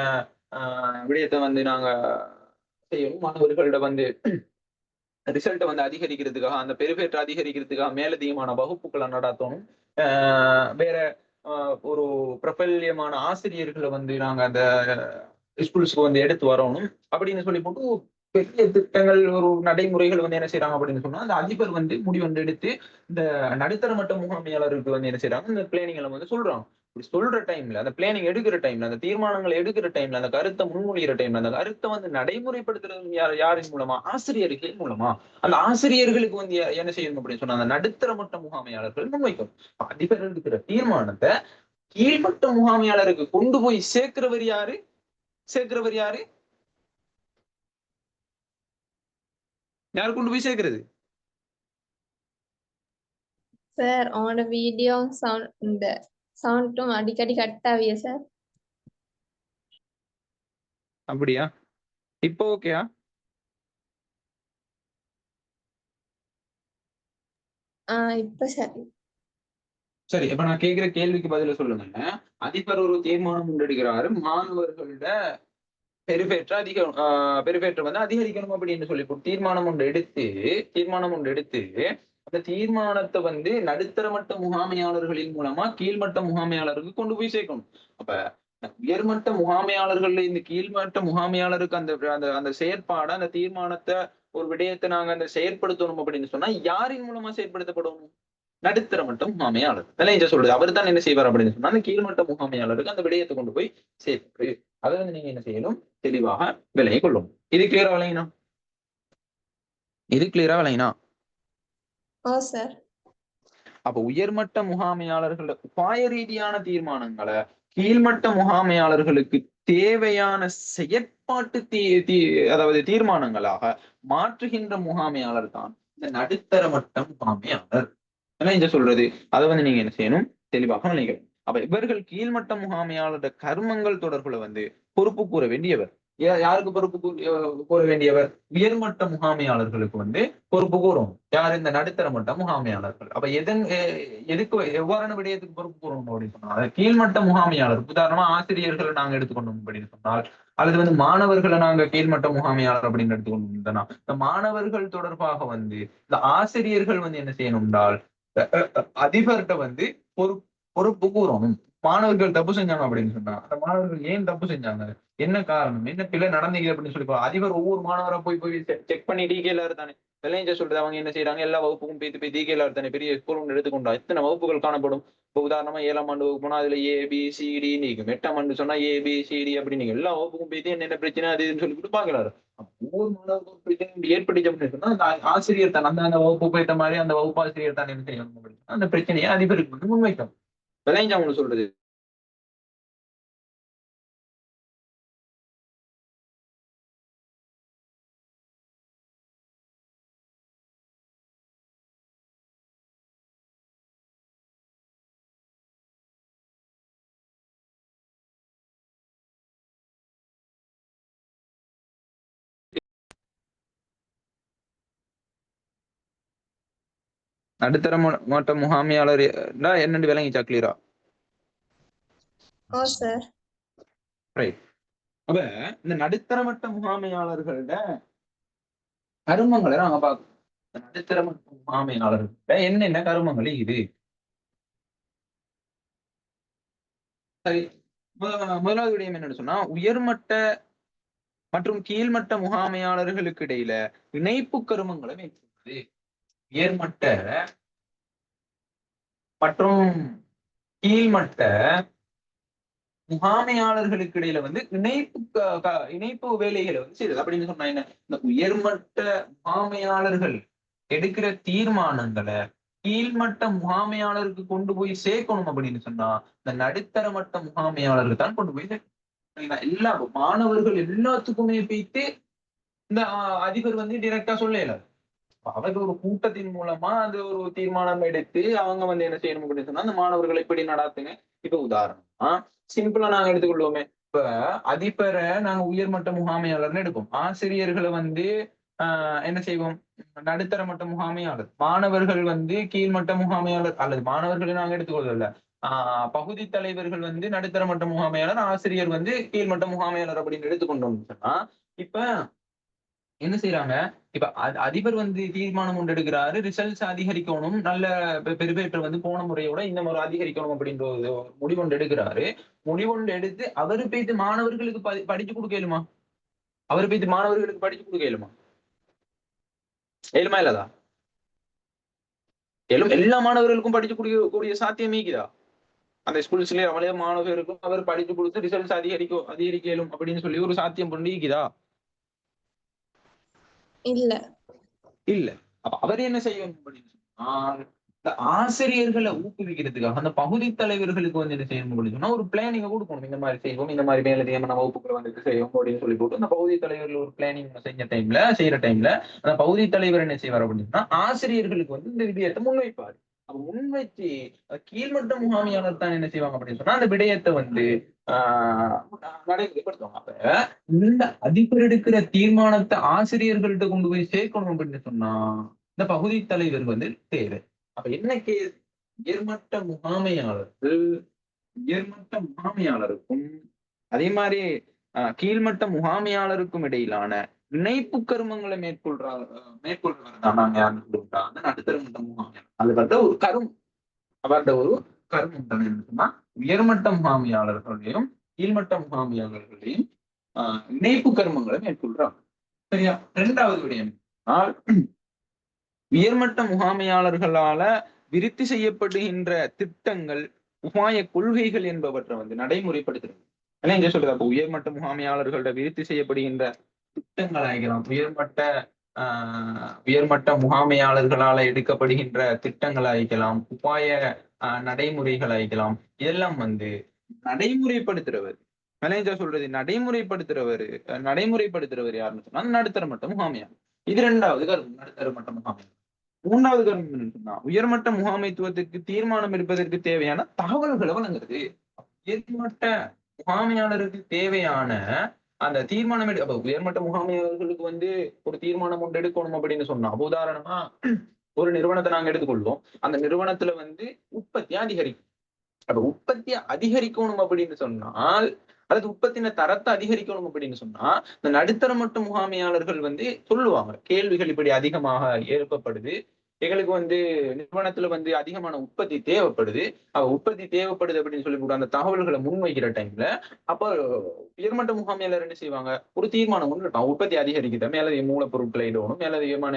விடயத்தை வந்து நாங்க செய்யணும். மாணவர்களோட வந்து ரிசல்ட்டை வந்து அதிகரிக்கிறதுக்காக, அந்த பெறுபேற்று அதிகரிக்கிறதுக்காக மேலதிகமான வகுப்புகளை நடத்தணும். வேற ஒரு பிரபல்யமான ஆசிரியர்களை வந்து நாங்க அந்த ஸ்கூல்ஸ்க்கு வந்து எடுத்து வரணும் அப்படின்னு சொல்லி போட்டு பெரிய திட்டங்கள், ஒரு நடைமுறைகள் வந்து என்ன செய்யறாங்க அப்படின்னு சொன்னா, அந்த அதிபர் வந்து முடிவென்று எடுத்து இந்த நடுத்தர மட்ட முகாமையாளருக்கு வந்து என்ன செய்யறாங்க, இந்த பிளானிங்களை வந்து சொல்றாங்க. இப்படி சொல்ற டைம்ல, அந்த பிளானிங் எடுக்கிற டைம்ல, அந்த தீர்மானங்களை எடுக்கிற டைம்ல, அந்த கருத்தை முன்மொழிகிற டைம்ல, அந்த கருத்தை வந்து நடைமுறைப்படுத்துறது யாரின் மூலமா, ஆசிரியர்களின் மூலமா. அந்த ஆசிரியர்களுக்கு வந்து என்ன செய்யணும் அப்படின்னு சொன்னா, அந்த நடுத்தர மட்ட முகாமையாளர்கள் முன்வைக்கும். அதிபர் எடுக்கிற தீர்மானத்தை கீழ்மட்ட முகாமையாளருக்கு கொண்டு போய் சேர்க்கிறவர் யாரு? சேர்க்கிறவர் யாரு? யார் கொண்டு போய் சேர்க்கிறது? சார் உங்களோட வீடியோ சவுண்ட் இந்த சவுண்டும் அடிக்கடி கட் ஆவிய சார். அப்படியா? இப்போ ஓகேயா? இப்ப சரி. சரி, இப்ப நான் கேட்கிற கேள்விக்கு பதில சொல்லுங்க. அதிபர் ஒரு தீர்மானம் முன்னெடுக்கிறாரு, மாணவர்களோட பெருபேற்று வந்து அதிகரிக்கணும் அப்படின்னு சொல்லி தீர்மானம் ஒன்று எடுத்து அந்த தீர்மானத்தை வந்து நடுத்தர மட்ட முகாமையாளர்களின் மூலமா கீழ்மட்ட முகாமையாளருக்கு கொண்டு போய் சேர்க்கணும். அப்ப உயர்மட்ட முகாமையாளர்கள் இந்த கீழ்மட்ட முகாமையாளருக்கு அந்த அந்த அந்த செயற்பாடு, அந்த தீர்மானத்தை, ஒரு விடயத்தை நாங்க அந்த செயற்படுத்தணும் அப்படின்னு சொன்னா யாரின் மூலமா செயற்படுத்தப்படணும்? நடுத்தர மட்ட முகாமையாளர். அதெல்லாம் இங்க சொல்றது, அவர் தான் என்ன செய்வார் அப்படின்னு சொன்னா, அந்த கீழ்மட்ட முகாமையாளருக்கு அந்த விடயத்தை கொண்டு போய் சேர்ப்பாரு. அதை வந்து நீங்க என்ன செய்யணும், தெளிவாக விலகி கொள்ளும். இது கிளியரா விளங்கினா? இது கிளியரா விளங்கினா? சார். அப்ப உயர்மட்ட முகாமையாளர்களோட உபாய ரீதியான தீர்மானங்களை கீழ்மட்ட முகாமையாளர்களுக்கு தேவையான செயற்பாட்டு அதாவது தீர்மானங்களாக மாற்றுகின்ற முகாமையாளர் தான் இந்த நடுத்தர மட்ட முகாமையாளர். இங்க சொல்றது, அதை வந்து நீங்க என்ன செய்யணும், தெளிவாக நினைக்கணும். அப்ப இவர்கள் கீழ்மட்ட முகாமையாளரோட கர்மங்கள் தொடர்புல வந்து பொறுப்பு கூற வேண்டியவர். யாருக்கு பொறுப்பு கூற வேண்டியவர்? உயர்மட்ட முகாமையாளர்களுக்கு வந்து பொறுப்பு கூறும். யார்? இந்த நடுத்தர மட்ட முகாமையாளர்கள். அப்ப எதுக்கு, எவ்வாறான விடயத்துக்கு பொறுப்பு கூறணும் அப்படின்னு சொன்னா, கீழ்மட்ட முகாமையாளர், உதாரணமா ஆசிரியர்களை நாங்க எடுத்துக்கொண்டோம் அப்படின்னு சொன்னால், அல்லது வந்து மாணவர்களை நாங்க கீழ்மட்ட முகாமையாளர் அப்படின்னு எடுத்துக்கொண்டோம்னா, இந்த மாணவர்கள் தொடர்பாக வந்து இந்த ஆசிரியர்கள் வந்து என்ன செய்யணும் என்றால், அதிபர்கிட்ட வந்து பொறுப்பு கூறணும். மாணவர்கள் தப்பு செஞ்சாங்க அப்படின்னு சொன்னா, அந்த மாணவர்கள் ஏன் தப்பு செஞ்சாங்க, என்ன காரணம், என்ன பிள்ளை நடந்தீங்க அப்படின்னு சொல்லி அதிபர் ஒவ்வொரு மாணவரா போய் செக் பண்ணி டீகேலர் தானே விளைஞ்ச சொல்றது. அவங்க என்ன செய்யறாங்க, எல்லா வகுப்புக்கும் போய் டீகேலர் தானே, பெரிய ஸ்கூல் ஒன்று எடுத்துக்கொண்டா எத்தனை வகுப்புகள் காணப்படும். இப்போ உதாரணமா 7ஆம் ஆண்டு வகுப்பு போனா அதுல ABCD நீக்கும், 8ஆம் ஆண்டு சொன்னா ABCD அப்படி நீங்க எல்லா வகுப்புக்கும் போயிட்டு என்னென்ன பிரச்சனை அதுன்னு சொல்லி கொடுப்பாங்களாரு. ஒவ்வொரு மாணவருக்கும் பிரச்சனை ஏற்பட்டுச்சு அப்படின்னு சொன்னா, அந்த ஆசிரியர் தான், அந்த வகுப்புக்கு ஏற்ற மாதிரி அந்த வகுப்பாசிரியர் தான் என்ன செய்யணும் அப்படின்னு, அந்த பிரச்சனையை அதிபருக்கு வந்து முன்வைக்கும். விளைஞ்சா அவங்க சொல்றது. நடுத்தர மட்ட முகாமையாளர் என்னன்னு விளங்கிச்சா கிளியரா? சார். ரைட். அப்ப இந்த நடுத்தர மட்ட முகாமையாளர்களோட கருமங்களை நாங்க பார்க்கணும். நடுத்தர மட்ட முகாமையாளர்கள்ட்ட என்னென்ன கருமங்கள் இது? சரி, முதலாவது விடயம் என்னன்னு சொன்னா, உயர்மட்ட மற்றும் கீழ்மட்ட முகாமையாளர்களுக்கு இடையில இணைப்பு கருமங்களை மேற்கொள்வது. உயர்மட்ட மற்றும் கீழ்மட்ட முகாமையாளர்களுக்கு இடையில வந்து இணைப்பு வேலைகளை வந்து செய்யுது. அப்படின்னு சொன்னா என்ன, இந்த உயர்மட்ட முகாமையாளர்கள் எடுக்கிற தீர்மானங்களை கீழ்மட்ட முகாமையாளருக்கு கொண்டு போய் சேர்க்கணும் அப்படின்னு சொன்னா இந்த நடுத்தர மட்ட முகாமையாளருக்கு தான் கொண்டு போய் சேர்க்கணும். எல்லா மாணவர்கள் எல்லாத்துக்குமே போயிட்டு இந்த அதிபர் வந்து டைரக்டா சொல்லல. அவங்க ஒரு கூட்டத்தின் மூலமா அது ஒரு தீர்மானம் எடுத்து அவங்க வந்து என்ன செய்யணும் அப்படின்னு சொன்னா அந்த மாணவர்களை இப்படி நடாத்துங்க. இப்ப உதாரணமா சிம்பிளா நாங்க எடுத்துக்கொள்வோமே, இப்ப அதிபரை நாங்க உயர்மட்ட முகாமையாளர்னு எடுப்போம். ஆசிரியர்களை வந்து என்ன செய்வோம், நடுத்தர மட்ட முகாமையாளர். மாணவர்கள் வந்து கீழ்மட்ட முகாமையாளர், அல்லது மாணவர்களை நாங்க எடுத்துக்கொள்ளல, பகுதி தலைவர்கள் வந்து நடுத்தர மட்ட முகாமையாளர், ஆசிரியர் வந்து கீழ்மட்ட முகாமையாளர் அப்படின்னு எடுத்துக்கொண்டோம் சொன்னா இப்ப என்ன செய்யறாங்க, இப்ப அதிபர் வந்து தீர்மானம் கொண்டு எடுக்கிறாரு, ரிசல்ட்ஸ் அதிகரிக்கணும், நல்ல பெருபேற்று வந்து போன முறையோட இந்த முறை அதிகரிக்கணும் அப்படின்ற ஒரு முடிவொண்டு எடுக்கிறாரு. முடிவொண்டு எடுத்து அவரு போயிட்டு மாணவர்களுக்கு படிச்சு கொடுக்கலுமா? அவரு போயிட்டு மாணவர்களுக்கு படிச்சு கொடுக்கலுமா? ஏழுமா இல்லதா? எல்லா மாணவர்களுக்கும் படிச்சு கொடுக்கக்கூடிய சாத்தியம் மீக்குதா? அந்த ஸ்கூல்ஸ்லயே அவளே மாணவர்களுக்கும் அவர் படிச்சு கொடுத்து ரிசல்ட்ஸ் அதிகரிக்கலும் அப்படின்னு சொல்லி ஒரு சாத்தியம் பண்ணிக்குதா? இல்ல இல்ல. அப்ப அவர் என்ன செய்யணும் அப்படின்னு சொன்னா, இந்த ஆசிரியர்களை ஊக்குவிக்கிறதுக்காக அந்த பகுதி தலைவர்களுக்கு வந்து என்ன செய்யணும் அப்படின்னு சொன்னா ஒரு பிளானிங்க கொடுக்கணும். இந்த மாதிரி செய்வோம், இந்த மாதிரி மேலதிகமான வகுப்புகளை வந்துட்டு செய்வோம் அப்படின்னு சொல்லி போட்டு அந்த பகுதி தலைவர்கள் ஒரு பிளானிங் செய்யற டைம்ல அந்த பகுதி தலைவர் என்ன செய்வார் அப்படின்னு சொன்னா ஆசிரியர்களுக்கு வந்து இந்த விடயத்தை முன்வைப்பாரு. அப்ப முன்வச்சு கீழ்மட்ட முகாமையாளர் தான் என்ன செய்வாங்க அப்படின்னு சொன்னா அந்த விடயத்தை வந்து நடைமுறைப்படுத்துவாங்க. அப்ப இந்த அதிபர் எடுக்கிற தீர்மானத்தை ஆசிரியர்கள்ட்ட கொண்டு போய் சேர்க்கணும் அப்படின்னு சொன்னா இந்த பகுதி தலைவர் வந்து தேவை. அப்ப என்ன கேஸ், உயர்மட்ட முகாமையாளருக்கும் அதே மாதிரி கீழ்மட்ட முகாமையாளருக்கும் இடையிலான இணைப்பு கருமங்களை மேற்கொள்றவர் தான் நாங்க யாருன்னு சொல்லிவிட்டாங்க நடுத்தர மட்ட முகாமையாளர். அதுபட்ட ஒரு அவர்கிட்ட ஒரு கருமம் தான் என்ன சொன்னா உயர்மட்ட முகாமையாளர்களையும் கீழ்மட்ட முகாமையாளர்களையும் இணைப்பு கருமங்களை மேற்கொள்றாங்க. சரியா? இரண்டாவது விடயம், உயர்மட்ட முகாமையாளர்களால விருத்தி செய்யப்படுகின்ற திட்டங்கள் உபாய கொள்கைகள் என்பவற்றை வந்து நடைமுறைப்படுத்துறது. இங்க சொல்றது அப்ப உயர்மட்ட முகாமையாளர்களோட விருத்தி செய்யப்படுகின்ற திட்டங்கள் ஆகிக்கலாம், உயர்மட்ட முகாமையாளர்களால எடுக்கப்படுகின்ற திட்டங்கள் ஆகிக்கலாம், உபாய நடைமுறைகள் ஆகிக்கலாம். இதெல்லாம் வந்து நடைமுறைப்படுத்துறவர் சொல்றது நடைமுறைப்படுத்துறவர் யாருன்னு சொன்னா நடுத்தர மட்ட முகாமையாளர். இது இரண்டாவது கருத்து, நடுத்தர மட்ட முகாமையாளர். மூன்றாவது கருத்து என்ன சொன்னா உயர்மட்ட முகாமைத்துவத்துக்கு தீர்மானம் எடுப்பதற்கு தேவையான தகவல்களை வழங்குறது. உயர்மட்ட முகாமையாளருக்கு தேவையான அந்த தீர்மானம் உயர்மட்ட முகாமையாளர்களுக்கு வந்து ஒரு தீர்மானம் ஒன்று எடுக்கணும் அப்படின்னு சொன்னா உதாரணமா ஒரு நிறுவனத்தை நாங்க எடுத்துக்கொள்வோம். அந்த நிறுவனத்துல வந்து உற்பத்தி அதிகரிக்கும். அப்ப உற்பத்தியை அதிகரிக்கணும் அப்படின்னு சொன்னால் அல்லது உற்பத்தின தரத்தை அதிகரிக்கணும் அப்படின்னு சொன்னா இந்த நடுத்தர மட்ட முகாமையாளர்கள் வந்து சொல்லுவாங்க, கேள்விகள் இப்படி அதிகமாக எழுப்பப்படுது, எங்களுக்கு வந்து நிறுவனத்துல வந்து அதிகமான உற்பத்தி தேவைப்படுது அப்படின்னு சொல்லி கூட அந்த தகவல்களை முன்வைக்கிற டைம்ல அப்ப உயர்மட்ட முகாமையாளர் என்ன செய்வாங்க, ஒரு தீர்மானம் ஒன்று இருப்பான். உற்பத்தி அதிகரிக்கிட்ட மேலதிக மூலப்பொருட்களை இடணும், மேலதிகமான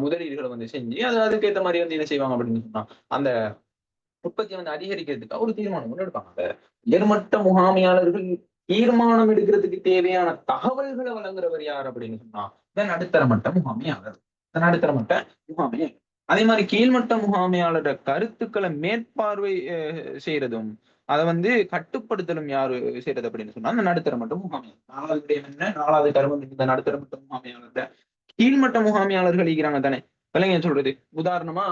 முதலீடுகளை வந்து செஞ்சு அதுக்கேற்ற மாதிரி வந்து என்ன செய்வாங்க அப்படின்னு சொன்னா அந்த உற்பத்தியை வந்து அதிகரிக்கிறதுக்காக ஒரு தீர்மானம் ஒன்று எடுப்பாங்க. உயர்மட்ட முகாமையாளர்கள் தீர்மானம் எடுக்கிறதுக்கு தேவையான தகவல்களை வழங்குறவர் யார் அப்படின்னு சொன்னா நடுத்தர மட்ட முகாமையாளர். அதே மாதிரி கீழ்மட்ட முகாமையாளர் கருத்துக்களை மேற்பார்வை செய்யறதும் அதை வந்து கட்டுப்படுத்தலும் யாரு செய்யறது அப்படின்னு சொன்னா அந்த நடுத்தர மட்ட முகாமையாளர். நாலாவது கருமம் இந்த நடுத்தர மட்ட முகாமையாளர். கீழ்மட்ட முகாமையாளர்கள் இருக்கிறாங்க தானே, விளங்க சொல்றது. உதாரணமா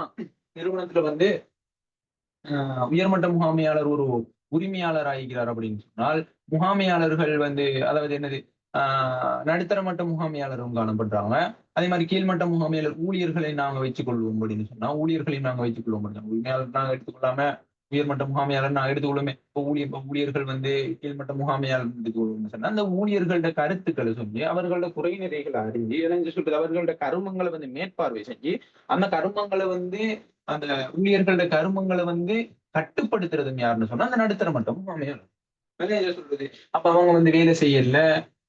நிறுவனத்துல வந்து உயர்மட்ட முகாமையாளர் ஒரு உரிமையாளர் ஆகிறார் அப்படின்னு சொன்னால் முகாமையாளர்கள் வந்து அதாவது என்னது நடுத்தர மட்ட முகாமையாளரும் காணப்படுறாங்க. அதே மாதிரி கீழ்மட்ட முகாமையாளர் ஊழியர்களை நாங்க வச்சுக் கொள்வோம் அப்படின்னு சொன்னா ஊழியர்களையும் நாங்க வச்சுக் கொள்வோம். உரிமையாளர் நாங்க எடுத்துக்கொள்ளாம உயர்மட்ட முகாமையாளர் நாங்க எடுத்துக்கொள்ளுமே. இப்போ ஊழியர்கள் வந்து கீழ்மட்ட முகாமையாளர் எடுத்துக்கொள்வோம்னு சொன்னா அந்த ஊழியர்களோட கருத்துக்களை சொல்லி அவர்களோட குறைநிறைகளை அறிஞ்சு என்ன சொல்றது அவர்களோட கருமங்களை வந்து மேற்பார்வை செஞ்சு அந்த கருமங்களை வந்து அந்த ஊழியர்களோட கருமங்களை வந்து கட்டுப்படுத்துறதுன்னு யாருன்னு சொன்னா அந்த நடுத்தர மட்ட முகாமையாளர் சொல்றது. அப்ப அவங்க வந்து வேலை செய்யல,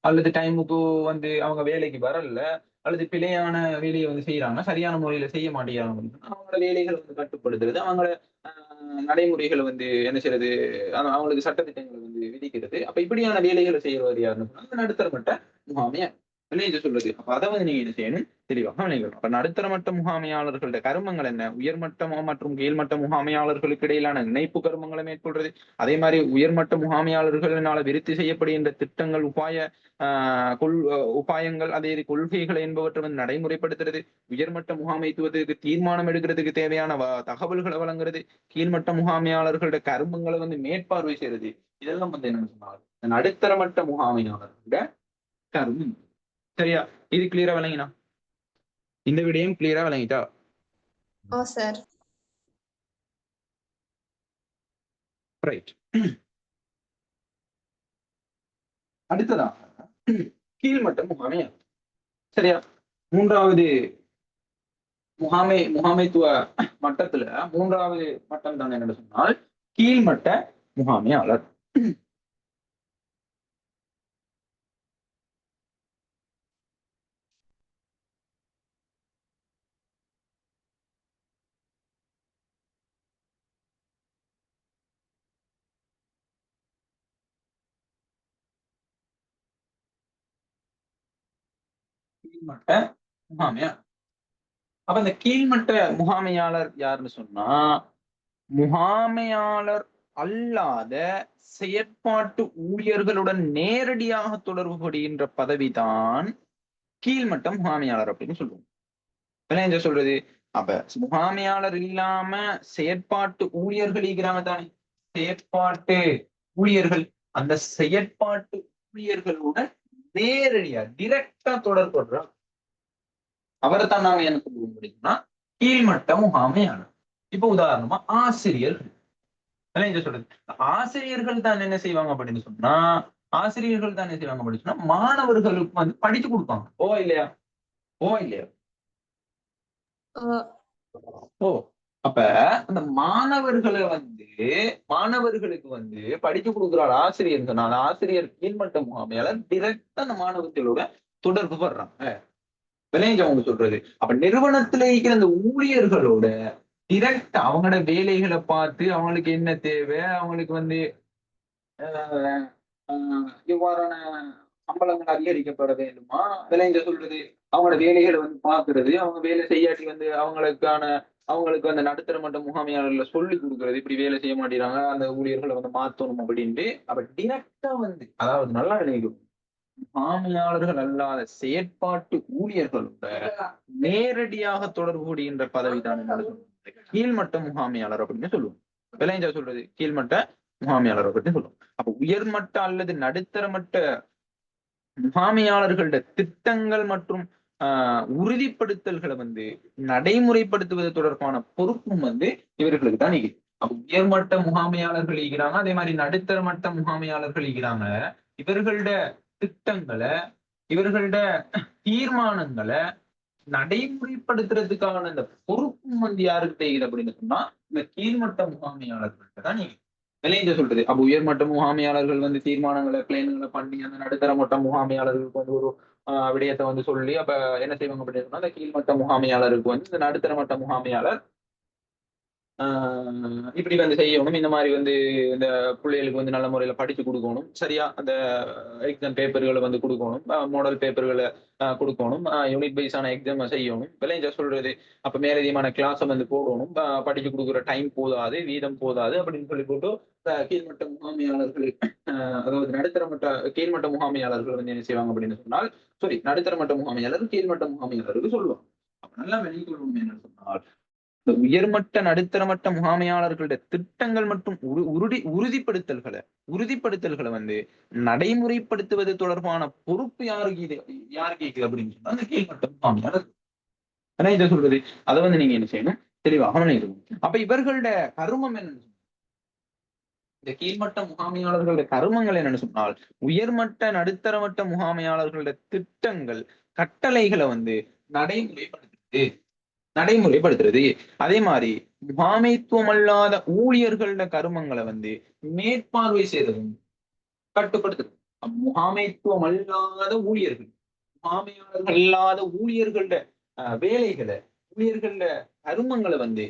அல்லது டைமுக்கு வந்து அவங்க வேலைக்கு வரல, அல்லது பிழையான வேலையை வந்து செய்யறாங்க, சரியான முறையில செய்ய மாட்டேங்கிறாங்க அப்படின்னா, அவங்களோட வேலைகளை வந்து கட்டுப்படுத்துறது, அவங்களோட நடைமுறைகளை வந்து என்ன செய்யறது, அவங்களுக்கு சட்டத்திட்டங்களை வந்து விதிக்கிறது. அப்ப இப்படியான வேலைகளை செய்யறது யாருன்னு சொன்னா அந்த நடுத்தர மட்ட முகாமையாளர். விளைஞ்சு சொல்றது. அப்ப அதை வந்து நீங்க என்ன செய்யணும், தெளிவாக விளங்கணும். அப்ப நடுத்தர மட்ட முகாமையாளர்களோட கருமங்கள் என்ன, உயர்மட்ட மற்றும் கீழ்மட்ட முகாமையாளர்களுக்கு இடையிலான இணைப்பு கருமங்களை மேற்கொள்றது. அதே மாதிரி உயர்மட்ட முகாமையாளர்களால விருத்தி செய்யப்படுகின்ற திட்டங்கள், உபாயங்கள், அதே கொள்கைகள் என்பவற்றை வந்து நடைமுறைப்படுத்துறது. உயர்மட்ட முகாமைத்துவத்துக்கு தீர்மானம் எடுக்கிறதுக்கு தேவையான தகவல்களை வழங்குறது. கீழ்மட்ட முகாமையாளர்களோட கருமங்களை வந்து மேற்பார்வை செய்யறது. இதெல்லாம் வந்து என்ன சொன்னாங்க, நடுத்தர மட்ட முகாமையாளர்களோட கருமம். சரியா? இது கிளியரா விளங்கினா? இந்த விடயம் கிளியரா விளங்கிட்டா? சார். ரைட். அடுத்ததா கீழ்மட்ட முகாமையாளர். சரியா? மூன்றாவது முகாமைத்துவ மட்டத்துல மூன்றாவது மட்டம் தான் என்ன சொன்னால் கீழ்மட்ட முகாமையாளர். கீழ்மட்ட முகாமையாளர். அப்ப இந்த கீழ்மட்ட முகாமையாளர் யாருன்னு சொன்னா, முகாமையாளர் அல்லாத செயற்பாட்டு ஊழியர்களுடன் நேரடியாக தொடர்பு படுகின்ற பதவிதான் கீழ்மட்ட முகாமையாளர் அப்படின்னு சொல்லுவோம். என்ன சொல்றது? அப்ப முகாமையாளர் இல்லாம செயற்பாட்டு ஊழியர்கள் இருக்கிறாங்க தானே, செயற்பாட்டு ஊழியர்கள். அந்த செயற்பாட்டு ஊழியர்களுடன் நேரடியா டிரெக்டா தொடர்படுறோம், அவரை தான் நாங்க என்ன சொல்லுவோம் அப்படின்னா கீழ்மட்ட முகாமையாளர். இப்ப உதாரணமா ஆசிரியர்கள். என்ன சொல்றது? ஆசிரியர்கள் தான் என்ன செய்வாங்க அப்படின்னு சொன்னா, ஆசிரியர்கள் தான் என்ன செய்வாங்க அப்படின்னு சொன்னா மாணவர்களுக்கு வந்து படிச்சு கொடுப்பாங்க. ஓ இல்லையா? ஓ இல்லையா? ஓ. அப்ப அந்த மாணவர்களுக்கு வந்து படிச்சு கொடுக்குறாள் ஆசிரியர் சொன்னா, ஆசிரியர் கீழ்மட்ட முகாமையாளர் டிரெக்டா அந்த மாணவர்களோட தொடர்பு படுறாங்க. விளைஞ்சவங்க சொல்றது. அப்ப நிறுவனத்துல இருக்கிற அந்த ஊழியர்களோட டிரெக்ட் அவங்களோட வேலைகளை பார்த்து அவங்களுக்கு என்ன தேவை, அவங்களுக்கு வந்து இவ்வாறான சம்பளங்கள் அதிகரிக்கப்பட வேண்டுமா, விளைஞ்ச சொல்றது, அவங்களோட வேலைகளை வந்து பாக்குறது, அவங்க வேலை செய்யாட்டி வந்து அவங்களுக்கு அந்த நடுத்தர மட்ட முகாமையாளர்ல சொல்லி கொடுக்கறது, இப்படி வேலை செய்ய மாட்டேங்கிறாங்க, அந்த ஊழியர்களை வந்து மாத்தணும் அப்படின்ட்டு. அப்ப டிரெக்டா வந்து, அதாவது நல்லா நினைக்கும், முகாமையாளர்கள் அல்லாத செயற்பாட்டு ஊழியர்களோட நேரடியாக தொடர்பு கூடுகின்ற பதவிதான் கீழ்மட்ட முகாமையாளர் அப்படின்னு சொல்லுவோம். விளைஞ்சா சொல்றது கீழ்மட்ட முகாமையாளர் அப்படின்னு சொல்லுவோம். அப்ப உயர்மட்ட அல்லது நடுத்தர மட்ட முகாமையாளர்களோட திட்டங்கள் மற்றும் உறுதிப்படுத்தல்களை வந்து நடைமுறைப்படுத்துவது தொடர்பான பொறுப்பும் வந்து இவர்களுக்கு தான் நிற்குது. அப்ப உயர்மட்ட முகாமையாளர்கள் இருக்கிறாங்க, அதே மாதிரி நடுத்தர மட்ட முகாமையாளர்கள் இருக்கிறாங்க. இவர்களோட திட்டங்களை, இவர்களோட தீர்மானங்களை நடைமுறைப்படுத்துறதுக்கான இந்த பொறுப்பும் வந்து யாருக்கு தெரியுது அப்படின்னு சொன்னா இந்த கீழ்மட்ட முகாமையாளர்கள்ட்ட தான் நீங்க விளைஞ்ச சொல்றது. அப்ப உயர்மட்ட முகாமையாளர்கள் வந்து தீர்மானங்களை பிளேன்களை பண்ணி அந்த நடுத்தர மட்ட முகாமையாளர்களுக்கு வந்து ஒரு விடயத்தை வந்து சொல்லி அப்ப என்ன செய்வாங்க அப்படின்னு சொன்னா அந்த கீழ்மட்ட முகாமையாளருக்கு வந்து இந்த நடுத்தர மட்ட முகாமையாளர் இப்படி வந்து செய்யணும், இந்த மாதிரி வந்து இந்த பிள்ளைகளுக்கு வந்து நல்ல முறையில படிச்சு கொடுக்கணும், சரியா அந்த எக்ஸாம் பேப்பர்களை வந்து கொடுக்கணும், மாடல் பேப்பர்களை கொடுக்கணும், யூனிட் வைஸான எக்ஸாம் செய்யணும், விளைஞ்ச சொல்றது. அப்ப மேலதிகமான கிளாஸை வந்து போடணும், படிச்சு கொடுக்குற டைம் போதாது, வீதம் போதாது அப்படின்னு சொல்லி போட்டு கீழ்மட்ட முகாமையாளர்கள், அதாவது நடுத்தர மட்ட கீழ்மட்ட முகாமையாளர்கள் வந்து என்ன செய்வாங்க அப்படின்னு சொன்னால், நடுத்தர மட்ட முகாமையாளர் கீழ்மட்ட முகாமையாளருக்கு சொல்லுவாங்க. அப்ப நல்லா வெளிக்கொள்ளணும் என்ன சொன்னால், இந்த உயர்மட்ட நடுத்தர மட்ட முகாமையாளர்களுடைய திட்டங்கள் மற்றும் உறுதிப்படுத்தல்களை வந்து நடைமுறைப்படுத்துவது தொடர்பான பொறுப்பு யாருக்கு கேக்குது அப்படின்னு சொன்னா அந்த கீழ்மட்ட முகாமையாளர். இதை சொல்றது. அதை வந்து நீங்க என்ன செய்யணும், தெளிவாக நினைக்கணும். அப்ப இவர்களோட கருமம் என்னன்னு சொன்னா, இந்த கீழ்மட்ட முகாமையாளர்களுடைய கருமங்கள் என்னன்னு சொன்னால் உயர்மட்ட நடுத்தர மட்ட முகாமையாளர்களுடைய திட்டங்கள் கட்டளைகளை வந்து நடைமுறைப்படுத்துறது. அதே மாதிரி முகாமைத்துவம் அல்லாத ஊழியர்களோட கருமங்களை வந்து மேற்பார்வை செய்யறதும் கட்டுப்படுத்துறது. முகாமைத்துவம் அல்லாத ஊழியர்கள், முகாமையாளர்கள் அல்லாத ஊழியர்களோட வேலைகளை, ஊழியர்களோட கருமங்களை வந்து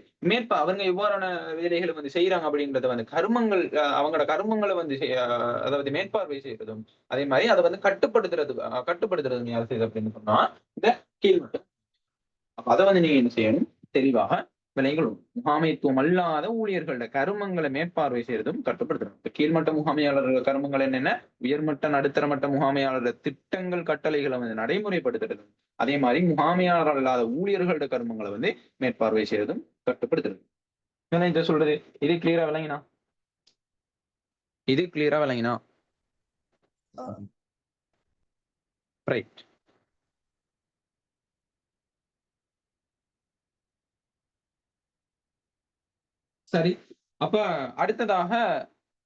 அவங்க எவ்வாறான வேலைகளை வந்து செய்யறாங்க அப்படின்றத வந்து கருமங்கள், அவங்களோட கருமங்களை வந்து அதாவது மேற்பார்வை செய்யறதும், அதே மாதிரி அதை வந்து கட்டுப்படுத்துறதும் யார் செய்யுது அப்படின்னு சொன்னா இந்த கீழ்மட்டம். அப்ப அதை வந்து நீங்க என்ன செய்யணும், தெளிவாக விலைகளும். முகாமைத்துவம் அல்லாத ஊழியர்களோட கருமங்களை மேற்பார்வை செய்யறதும் கட்டுப்படுத்தணும். இப்ப கீழ்மட்ட முகாமையாளர்கள் கருமங்கள் என்னென்ன, உயர்மட்ட நடுத்தர மட்ட முகாமையாளர் திட்டங்கள் கட்டளைகளை வந்து நடைமுறைப்படுத்துறதும், அதே மாதிரி முகாமையாளர் அல்லாத ஊழியர்களோட கருமங்களை வந்து மேற்பார்வை செய்யறதும் கட்டுப்படுத்துறது. இதை சொல்றது இது கிளியரா விளங்கினா? இது கிளியரா விளங்கினா? ரைட். சரி, அப்ப அடுத்ததாக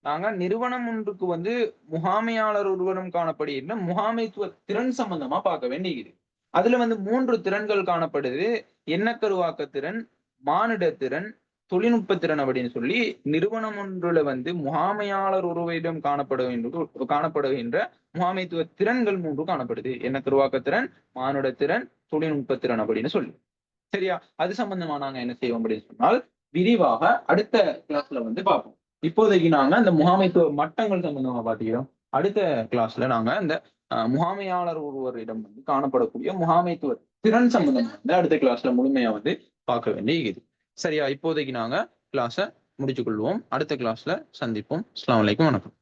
நாங்க நிறுவனம் ஒன்றுக்கு வந்து முகாமையாளர் ஒருவரும் காணப்படுகின்ற முகாமைத்துவ திறன் சம்பந்தமா பார்க்க வேண்டியது. அதுல வந்து 3 திறன்கள் காணப்படுது. எண்ணக்கருவாக்க திறன், மானிட திறன், தொழில்நுட்ப திறன் அப்படின்னு சொல்லி நிறுவனம் ஒன்றுல வந்து முகாமையாளர் ஒருவரிடம் காணப்படுகின்ற முகாமைத்துவ திறன்கள் 3 காணப்படுது. எண்ணக்கருவாக்க திறன், மானுட திறன், தொழில்நுட்ப திறன் அப்படின்னு சொல்லி. சரியா? அது சம்பந்தமா நாங்க என்ன செய்வோம் அப்படின்னு சொன்னால் விரிவாக அடுத்த கிளாஸ்ல வந்து பார்ப்போம். இப்போதைக்கு நாங்க இந்த முகாமைத்துவ மட்டங்கள் சம்பந்தமா பாத்துக்கிறோம். அடுத்த கிளாஸ்ல நாங்க இந்த முகாமையாளர் ஒருவரிடம் வந்து காணப்படக்கூடிய முகாமைத்துவ திறன் சம்பந்தமா வந்து அடுத்த கிளாஸ்ல முழுமையா வந்து பார்க்க வேண்டியது. சரியா? இப்போதைக்கு நாங்க கிளாஸை முடிச்சுக் கொள்வோம். அடுத்த கிளாஸ்ல சந்திப்போம். அஸ்ஸலாமு அலைக்கும், வணக்கம்.